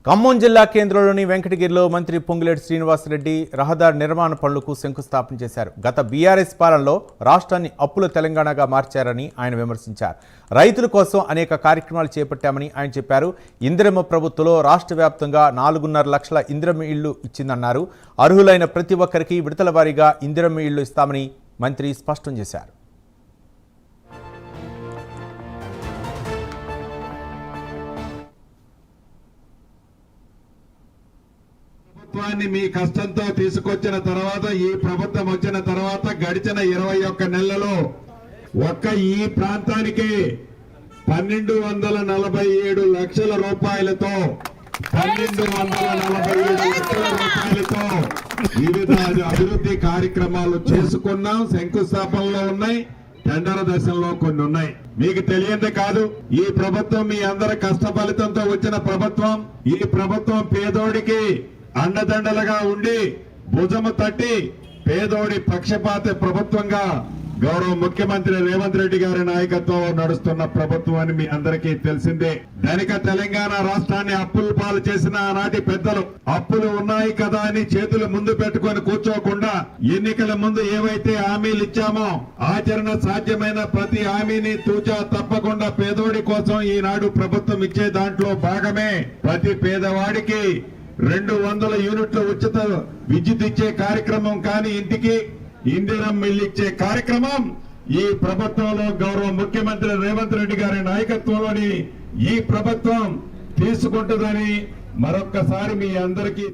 ఖమ్మం జిల్లా కేంద్రంలోని వెంకటగిరిలో మంత్రి పొంగులేటి శ్రీనివాసరెడ్డి రహదారి నిర్మాణ పనులకు శంకుస్థాపన చేశారు. గత బీఆర్ఎస్ పాలనలో రాష్ట్రాన్ని అప్పుల తెలంగాణగా మార్చారని ఆయన విమర్శించారు. రైతుల కోసం అనేక కార్యక్రమాలు చేపట్టామని ఆయన చెప్పారు. ఇందిరమ్మ ప్రభుత్వంలో రాష్ట్ర వ్యాప్తంగా 4.5 లక్షల ఇందిరమ్మ ఇళ్లు ఇచ్చిందన్నారు. అర్హులైన ప్రతి ఒక్కరికి విడతల వారీగా ఇందిరమ్మ ఇళ్లు ఇస్తామని మంత్రి స్పష్టం చేశారు. ప్రభుత్వాన్ని మీ కష్టంతో తీసుకొచ్చిన తర్వాత ఈ ప్రభుత్వం వచ్చిన తర్వాత గడిచిన 21 నెలలలో ఒక్క ఈ ప్రాంతానికి 1247 లక్షల రూపాయలతో వివిధ అభివృద్ధి కార్యక్రమాలు చేసుకున్నాం. శంకుస్థాపనలో ఉన్నాయి, టెండర్ దశలో కొన్ని ఉన్నాయి. మీకు తెలియందే కాదు, ఈ ప్రభుత్వం మీ అందరి కష్ట ఫలితంతో వచ్చిన ప్రభుత్వం. ఈ ప్రభుత్వం పేదోడికి అండదండలుగా ఉండి భుజము తట్టి పేదోడి పక్షపాత ప్రభుత్వంగా గౌరవ ముఖ్యమంత్రి రేవంత్ రెడ్డి గారి నాయకత్వంలో నడుస్తున్న ప్రభుత్వం అని మీ అందరికీ తెలిసిందే. ధనిక తెలంగాణ రాష్ట్రాన్ని అప్పుల పాలు చేసిన ఆనాటి పెద్దలు అప్పులు ఉన్నాయి కదా అని చేతులు ముందు పెట్టుకొని కూర్చోకుండా ఎన్నికల ముందు ఏవైతే హామీలు ఇచ్చామో ఆచరణ సాధ్యమైన ప్రతి హామీని తూచా తప్పకుండా పేదోడి కోసం ఈనాడు ప్రభుత్వం ఇచ్చే దాంట్లో భాగమే ప్రతి పేదవాడికి 200 యూనిట్ల ఉచిత విద్యుత్ ఇచ్చే కార్యక్రమం, కానీ ఇంటికి ఇందిరమ్మ ఇల్లు ఇచ్చే కార్యక్రమం ఈ ప్రభుత్వంలో గౌరవ ముఖ్యమంత్రి రేవంత్ రెడ్డి గారి నాయకత్వంలోని ఈ ప్రభుత్వం తీసుకుంటుందని మరొక్కసారి మీ అందరికీ